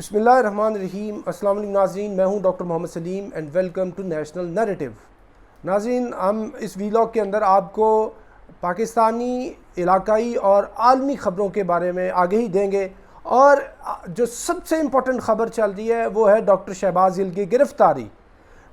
بسم اللہ الرحمن الرحیم۔ السلام علیکم ناظرین، میں ہوں doctor Muhammad Saleem and welcome to national narrative. ناظرین، ہم اس ویلاگ کے اندر آپ کو پاکستانی، علاقائی اور عالمی خبروں کے بارے میں آگہی دیں گے، اور جو سب سے امپورٹنٹ خبر چل رہی ہے وہ ہے ڈاکٹر شہباز گل کی گرفتاری۔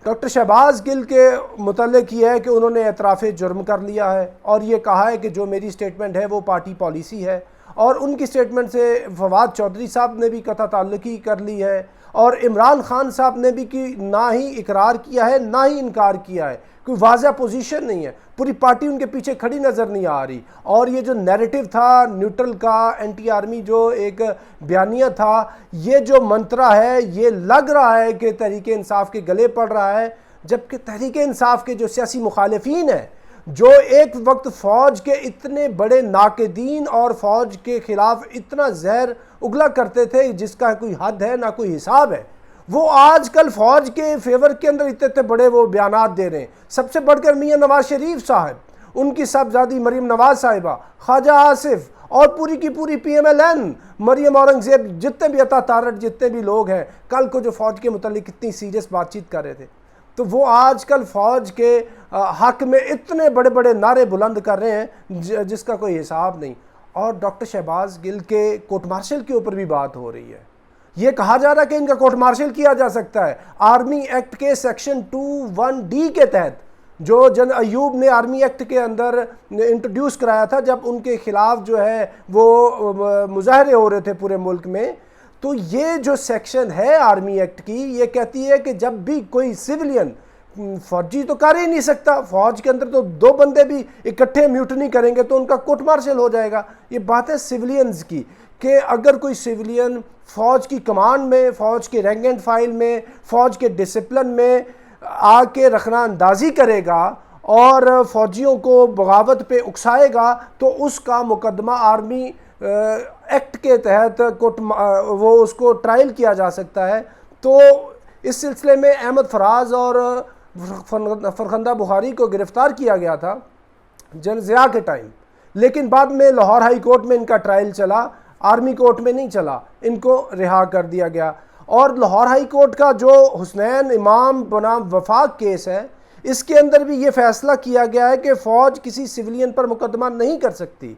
ڈاکٹر شہباز گل کے متعلق یہ ہے کہ انہوں نے اعتراف جرم کر لیا ہے اور یہ کہا ہے کہ جو میری سٹیٹمنٹ ہے وہ پارٹی پالیسی ہے، اور ان کی سٹیٹمنٹ سے فواد چودھری صاحب نے بھی قطع تعلقی کر لی ہے، اور عمران خان صاحب نے بھی نہ ہی اقرار کیا ہے نہ ہی انکار کیا ہے، کوئی واضح پوزیشن نہیں ہے، پوری پارٹی ان کے پیچھے کھڑی نظر نہیں آ رہی۔ اور یہ جو نیریٹو تھا نیوٹرل کا، اینٹی آرمی جو ایک بیانیہ تھا، یہ جو منترا ہے یہ لگ رہا ہے کہ تحریک انصاف کے گلے پڑ رہا ہے، جبکہ تحریک انصاف کے جو سیاسی مخالفین ہیں، جو ایک وقت فوج کے اتنے بڑے ناقدین اور فوج کے خلاف اتنا زہر اگلا کرتے تھے جس کا کوئی حد ہے نہ کوئی حساب ہے، وہ آج کل فوج کے فیور کے اندر اتنے بڑے وہ بیانات دے رہے ہیں۔ سب سے بڑھ کر میاں نواز شریف صاحب، ان کی صاحبزادی مریم نواز صاحبہ، خواجہ آصف اور پوری کی پوری پی ایم ایل این، مریم اورنگزیب، جتنے بھی عطا تارٹ، جتنے بھی لوگ ہیں، کل کو جو فوج کے متعلق اتنی سیریس بات چیت کر رہے تھے، تو وہ آج کل فوج کے حق میں اتنے بڑے بڑے نعرے بلند کر رہے ہیں جس کا کوئی حساب نہیں۔ اور ڈاکٹر شہباز گل کے کورٹ مارشل کے اوپر بھی بات ہو رہی ہے، یہ کہا جا رہا ہے کہ ان کا کورٹ مارشل کیا جا سکتا ہے آرمی ایکٹ کے سیکشن 21D کے تحت، جو جن ایوب نے آرمی ایکٹ کے اندر انٹروڈیوس کرایا تھا جب ان کے خلاف جو ہے وہ مظاہرے ہو رہے تھے پورے ملک میں۔ تو یہ جو سیکشن ہے آرمی ایکٹ کی، یہ کہتی ہے کہ جب بھی کوئی سیولین، فوجی تو کر ہی نہیں سکتا، فوج کے اندر تو دو بندے بھی اکٹھے میوٹنی کریں گے تو ان کا کورٹ مارشل ہو جائے گا۔ یہ بات ہے سیولینز کی، کہ اگر کوئی سیولین فوج کی کمانڈ میں، فوج کے رینک اینڈ فائل میں، فوج کے ڈسپلن میں آ کے رخنہ اندازی کرے گا اور فوجیوں کو بغاوت پہ اکسائے گا تو اس کا مقدمہ آرمی ایکٹ کے تحت وہ اس کو ٹرائل کیا جا سکتا ہے۔ تو اس سلسلے میں احمد فراز اور فرخندہ بخاری کو گرفتار کیا گیا تھا جنرل ضیاء کے ٹائم، لیکن بعد میں لاہور ہائی کورٹ میں ان کا ٹرائل چلا، آرمی کورٹ میں نہیں چلا، ان کو رہا کر دیا گیا۔ اور لاہور ہائی کورٹ کا جو حسنین امام بنام وفاق کیس ہے، اس کے اندر بھی یہ فیصلہ کیا گیا ہے کہ فوج کسی سیولین پر مقدمہ نہیں کر سکتی،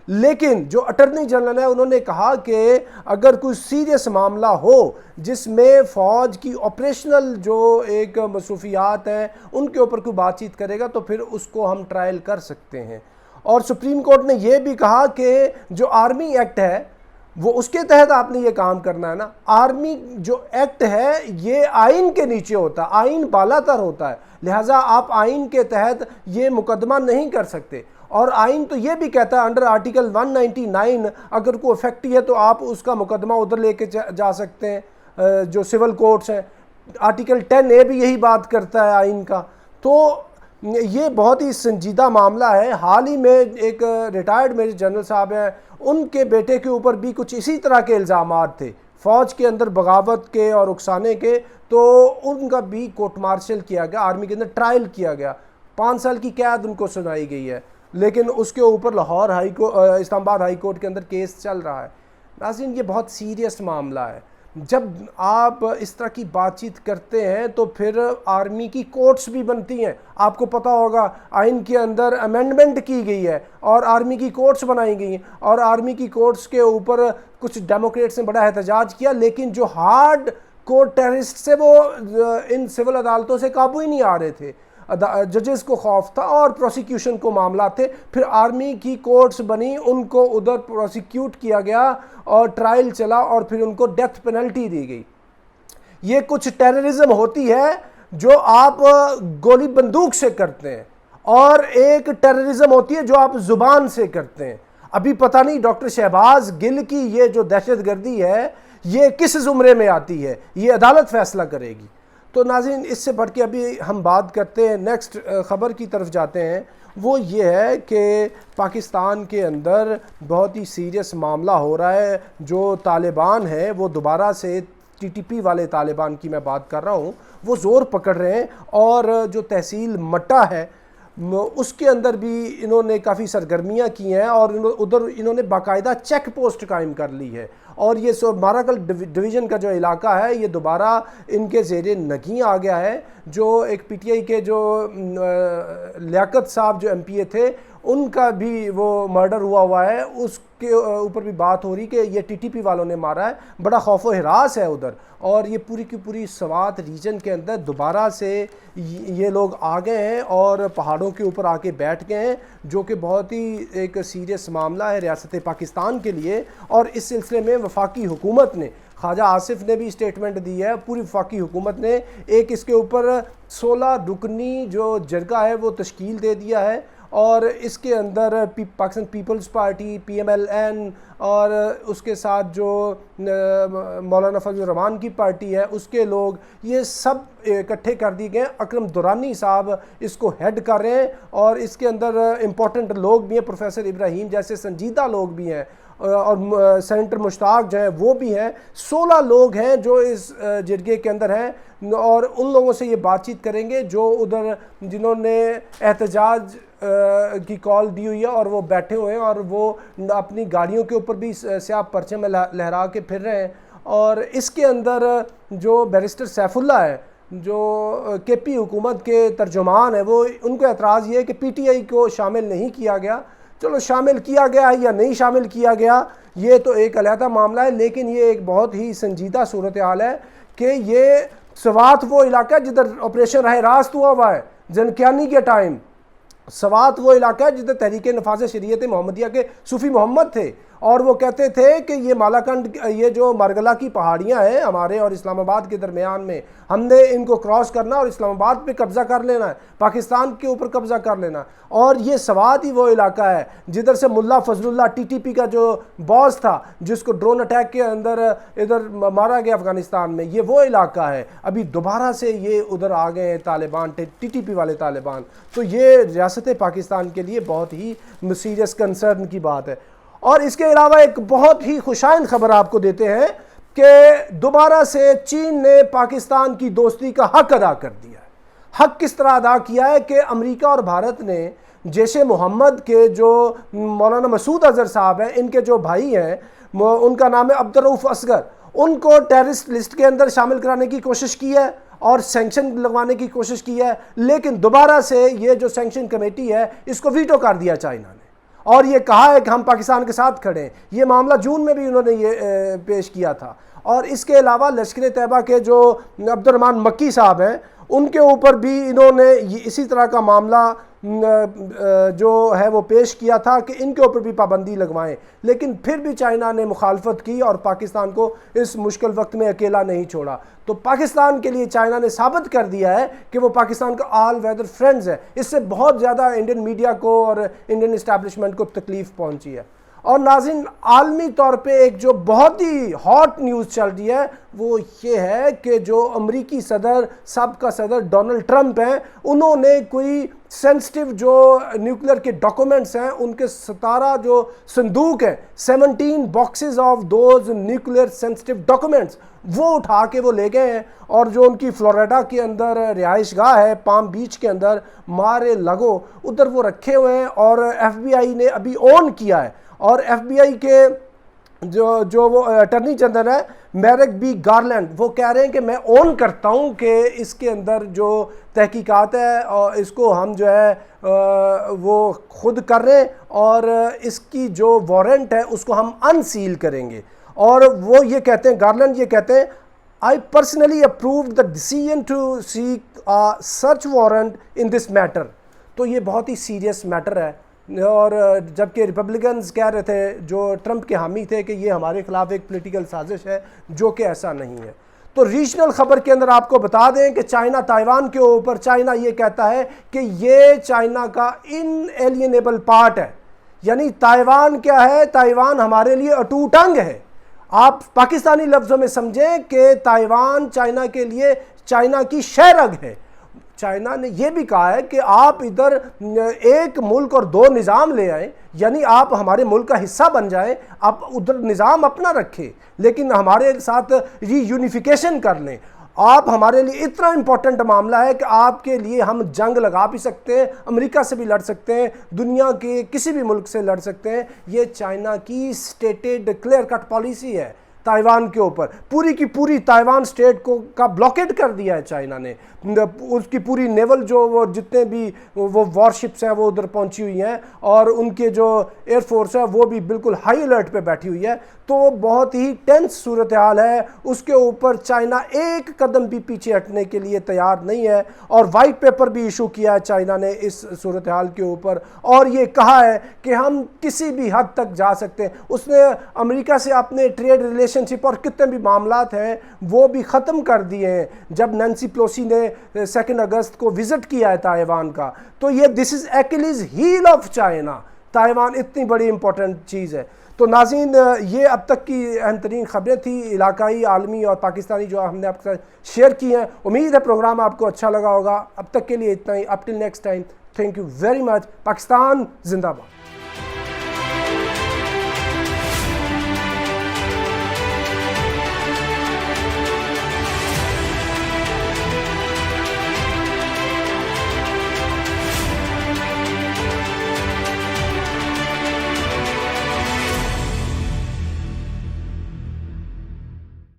لیکن جو اٹرنی جنرل ہے انہوں نے کہا کہ اگر کوئی سیریس معاملہ ہو جس میں فوج کی آپریشنل جو ایک مصروفیات ہیں ان کے اوپر کوئی بات چیت کرے گا تو پھر اس کو ہم ٹرائل کر سکتے ہیں۔ اور سپریم کورٹ نے یہ بھی کہا کہ جو آرمی ایکٹ ہے وہ اس کے تحت آپ نے یہ کام کرنا ہے نا، آرمی جو ایکٹ ہے یہ آئین کے نیچے ہوتا ہے، آئین بالا تر ہوتا ہے، لہٰذا آپ آئین کے تحت یہ مقدمہ نہیں کر سکتے۔ اور آئین تو یہ بھی کہتا ہے انڈر آرٹیکل 199 اگر کوئی افیکٹی ہے تو آپ اس کا مقدمہ ادھر لے کے جا سکتے ہیں جو سول کورٹس ہیں۔ آرٹیکل 10A بھی یہی بات کرتا ہے آئین کا۔ تو یہ بہت ہی سنجیدہ معاملہ ہے۔ حال ہی میں ایک ریٹائرڈ میجر جنرل صاحب ہیں، ان کے بیٹے کے اوپر بھی کچھ اسی طرح کے الزامات تھے فوج کے اندر بغاوت کے اور اکسانے کے، تو ان کا بھی کورٹ مارشل کیا گیا، آرمی کے اندر ٹرائل کیا گیا، 5 سال کی قید ان کو سنائی گئی ہے، لیکن اس کے اوپر لاہور اسلام آباد ہائی کورٹ کے اندر کیس چل رہا ہے۔ ناظرین، یہ بہت سیریس معاملہ ہے۔ جب آپ اس طرح کی بات چیت کرتے ہیں تو پھر آرمی کی کورٹس بھی بنتی ہیں۔ آپ کو پتہ ہوگا آئین کے اندر امینڈمنٹ کی گئی ہے اور آرمی کی کورٹس بنائی گئی ہیں، اور آرمی کی کورٹس کے اوپر کچھ ڈیموکریٹس نے بڑا احتجاج کیا، لیکن جو ہارڈ کورٹ ٹیررسٹ سے وہ ان سول عدالتوں سے قابو ہی نہیں آ رہے تھے، ججز کو خوف تھا اور پروسیکیوشن کو معاملات تھے، پھر آرمی کی کورٹس بنی، ان کو ادھر پروسیکیوٹ کیا گیا اور ٹرائل چلا اور پھر ان کو ڈیتھ پینلٹی دی گئی۔ یہ کچھ ٹیررزم ہوتی ہے جو آپ گولی بندوق سے کرتے ہیں، اور ایک ٹیررزم ہوتی ہے جو آپ زبان سے کرتے ہیں۔ ابھی پتہ نہیں ڈاکٹر شہباز گل کی یہ جو دہشت گردی ہے یہ کس زمرے میں آتی ہے، یہ عدالت فیصلہ کرے گی۔ تو ناظرین، اس سے بڑھ کے ابھی ہم بات کرتے ہیں، نیکسٹ خبر کی طرف جاتے ہیں، وہ یہ ہے کہ پاکستان کے اندر بہت ہی سیریس معاملہ ہو رہا ہے۔ جو طالبان ہیں وہ دوبارہ سے TTP والے طالبان کی میں بات کر رہا ہوں، وہ زور پکڑ رہے ہیں، اور جو تحصیل مٹہ ہے اس کے اندر بھی انہوں نے کافی سرگرمیاں کی ہیں اور ادھر انہوں نے باقاعدہ چیک پوسٹ قائم کر لی ہے، اور یہ ماراکل ڈویژن کا جو علاقہ ہے یہ دوبارہ ان کے زیر نگیں آ گیا ہے۔ جو ایک پی ٹی آئی کے جو لیاقت صاحب جو ایم پی اے تھے، ان کا بھی وہ مرڈر ہوا ہے، اس کے اوپر بھی بات ہو رہی کہ یہ ٹی ٹی پی والوں نے مارا ہے۔ بڑا خوف و ہراس ہے ادھر، اور یہ پوری کی پوری سوات ریجن کے اندر دوبارہ سے یہ لوگ آ گئے ہیں اور پہاڑوں کے اوپر آ کے بیٹھ گئے ہیں، جو کہ بہت ہی ایک سیریس معاملہ ہے ریاست پاکستان کے لیے۔ اور اس سلسلے میں وفاقی حکومت نے، خواجہ آصف نے بھی اسٹیٹمنٹ دی ہے، پوری وفاقی حکومت نے ایک اس کے اوپر 16 رکنی جو جرگہ ہے وہ تشکیل دے دیا ہے، اور اس کے اندر پاکستان پیپلز پارٹی، پی ایم ایل این، اور اس کے ساتھ جو مولانا فضل الرحمان کی پارٹی ہے اس کے لوگ، یہ سب اکٹھے کر دیے گئے۔ اکرم دورانی صاحب اس کو ہیڈ کر رہے ہیں، اور اس کے اندر امپورٹنٹ لوگ بھی ہیں، پروفیسر ابراہیم جیسے سنجیدہ لوگ بھی ہیں، اور سینیٹر مشتاق جو ہیں وہ بھی ہیں۔ 16 لوگ ہیں جو اس جرگے کے اندر ہیں، اور ان لوگوں سے یہ بات چیت کریں گے جو ادھر جنہوں نے احتجاج کی کال دی ہوئی ہے، اور وہ بیٹھے ہوئے ہیں، اور وہ اپنی گاڑیوں کے اوپر بھی سیاہ پرچم لہرا کے پھر رہے ہیں۔ اور اس کے اندر جو بیرسٹر سیف اللہ ہے، جو کے پی حکومت کے ترجمان ہیں، وہ ان کو اعتراض یہ ہے کہ پی ٹی آئی کو شامل نہیں کیا گیا۔ چلو شامل کیا گیا ہے یا نہیں شامل کیا گیا یہ تو ایک علیحدہ معاملہ ہے، لیکن یہ ایک بہت ہی سنجیدہ صورتحال ہے کہ یہ سوات وہ علاقہ ہے جدھر آپریشن راہ راست ہوا ہے جنکیانی کے ٹائم۔ سوات وہ علاقہ ہے جدھر تحریک نفاذ شریعت محمدیہ کے صوفی محمد تھے، اور وہ کہتے تھے کہ یہ مالاکنڈ، یہ جو مارگلہ کی پہاڑیاں ہیں ہمارے اور اسلام آباد کے درمیان میں، ہم نے ان کو کراس کرنا اور اسلام آباد پہ قبضہ کر لینا ہے، پاکستان کے اوپر قبضہ کر لینا۔ اور یہ سوات ہی وہ علاقہ ہے جدھر سے ملا فضل اللہ ٹی ٹی پی کا جو باس تھا، جس کو ڈرون اٹیک کے اندر ادھر مارا گیا افغانستان میں، یہ وہ علاقہ ہے۔ ابھی دوبارہ سے یہ ادھر آ گئے ہیں طالبان، ٹی ٹی پی والے طالبان، تو یہ ریاست پاکستان کے لیے بہت ہی سیریس کنسرن کی بات ہے۔ اور اس کے علاوہ ایک بہت ہی خوشائن خبر آپ کو دیتے ہیں کہ دوبارہ سے چین نے پاکستان کی دوستی کا حق ادا کر دیا ہے۔ حق کس طرح ادا کیا ہے کہ امریکہ اور بھارت نے جیش محمد کے جو مولانا مسعود اظہر صاحب ہیں، ان کے جو بھائی ہیں، ان کا نام ہے عبدالرؤف اصغر، ان کو ٹیررسٹ لسٹ کے اندر شامل کرانے کی کوشش کی ہے اور سینکشن لگوانے کی کوشش کی ہے، لیکن دوبارہ سے یہ جو سینکشن کمیٹی ہے اس کو ویٹو کر دیا چائنا نے، اور یہ کہا ہے کہ ہم پاکستان کے ساتھ کھڑے ہیں۔ یہ معاملہ جون میں بھی انہوں نے یہ پیش کیا تھا۔ اور اس کے علاوہ لشکر طیبہ کے جو عبد الرحمن مکی صاحب ہیں، ان کے اوپر بھی انہوں نے اسی طرح کا معاملہ جو ہے وہ پیش کیا تھا کہ ان کے اوپر بھی پابندی لگوائیں، لیکن پھر بھی چائنا نے مخالفت کی اور پاکستان کو اس مشکل وقت میں اکیلا نہیں چھوڑا۔ تو پاکستان کے لیے چائنا نے ثابت کر دیا ہے کہ وہ پاکستان کا آل ویدر فرینڈز ہے۔ اس سے بہت زیادہ انڈین میڈیا کو اور انڈین اسٹیبلشمنٹ کو تکلیف پہنچی ہے۔ اور ناظرین، عالمی طور پہ ایک جو بہت ہی ہاٹ نیوز چل رہی ہے وہ یہ ہے کہ جو امریکی صدر، سابقہ صدر ڈونلڈ ٹرمپ ہیں، انہوں نے کوئی سینسٹیو جو نیوکلیر کے ڈاکومنٹس ہیں، ان کے 17 جو صندوق ہیں، 17 boxes of those nuclear sensitive documents, وہ اٹھا کے وہ لے گئے ہیں، اور جو ان کی فلوریڈا کے اندر رہائش گاہ ہے، پام بیچ کے اندر مارے لگو، ادھر وہ رکھے ہوئے ہیں، اور ایف بی آئی نے ابھی اون کیا ہے۔ اور ایف بی آئی کے جو وہ اٹرنی جنرل ہے میرک بی گارلینڈ، وہ کہہ رہے ہیں کہ میں اون کرتا ہوں کہ اس کے اندر جو تحقیقات ہے اور اس کو ہم جو ہے وہ خود کر رہے ہیں، اور اس کی جو وارنٹ ہے اس کو ہم انسیل کریں گے۔ اور وہ یہ کہتے ہیں، گارلینڈ یہ کہتے ہیں I personally approved the decision to seek a search warrant in this matter۔ تو یہ بہت ہی سیریس میٹر ہے، اور جبکہ ریپبلکنز کہہ رہے تھے جو ٹرمپ کے حامی تھے کہ یہ ہمارے خلاف ایک پولیٹیکل سازش ہے، جو کہ ایسا نہیں ہے۔ تو ریجنل خبر کے اندر آپ کو بتا دیں کہ چائنا تائیوان کے اوپر، چائنا یہ کہتا ہے کہ یہ چائنا کا انیلینیبل پارٹ ہے، یعنی تائیوان کیا ہے؟ تائیوان ہمارے لیے اٹوٹ انگ ہے۔ آپ پاکستانی لفظوں میں سمجھیں کہ تائیوان چائنا کے لیے چائنا کی شہرگ ہے۔ چائنا نے یہ بھی کہا ہے کہ آپ ادھر ایک ملک اور دو نظام لے آئیں، یعنی آپ ہمارے ملک کا حصہ بن جائیں، آپ ادھر نظام اپنا رکھیں، لیکن ہمارے ساتھ ری یونیفیکیشن کر لیں۔ آپ ہمارے لیے اتنا امپورٹنٹ معاملہ ہے کہ آپ کے لیے ہم جنگ لگا بھی سکتے ہیں، امریکہ سے بھی لڑ سکتے ہیں، دنیا کے کسی بھی ملک سے لڑ سکتے ہیں۔ یہ چائنا کی سٹیٹڈ کلیئر کٹ پالیسی ہے تائیوان کے اوپر۔ پوری کی پوری تائیوان سٹیٹ کو کا بلاکیڈ کر دیا ہے چائنا نے، اس کی پوری نیول جو وہ جتنے بھی وہ وارشپس ہیں وہ ادھر پہنچی ہوئی ہیں، اور ان کے جو ایئر فورس ہے وہ بھی بالکل ہائی الرٹ پہ بیٹھی ہوئی ہے۔ تو بہت ہی ٹینس صورتحال ہے، اس کے اوپر چائنا ایک قدم بھی پیچھے ہٹنے کے لیے تیار نہیں ہے، اور وائٹ پیپر بھی ایشو کیا ہے چائنا نے اس صورتحال کے اوپر، اور یہ کہا ہے کہ ہم کسی بھی حد تک جا سکتے ہیں۔ اس نے امریکہ سے اپنے ٹریڈ ریلیشن شپ اور کتنے بھی معاملات ہیں وہ بھی ختم کر دیے ہیں جب نینسی پیلوسی نے 2 اگست کو وزٹ کیا ہے تائیوان کا۔ تو یہ this is Achilles heel of China, Taiwan اتنی بڑی امپورٹنٹ چیز ہے۔ تو ناظرین، یہ اب تک کی اہم ترین خبریں تھیں علاقائی، عالمی اور پاکستانی، جو ہم نے آپ کے ساتھ شیئر کی ہیں۔ امید ہے پروگرام آپ کو اچھا لگا ہوگا۔ اب تک کے لیے اتنا ہی، up till next time, thank you very much. Pakistan زندہ باد۔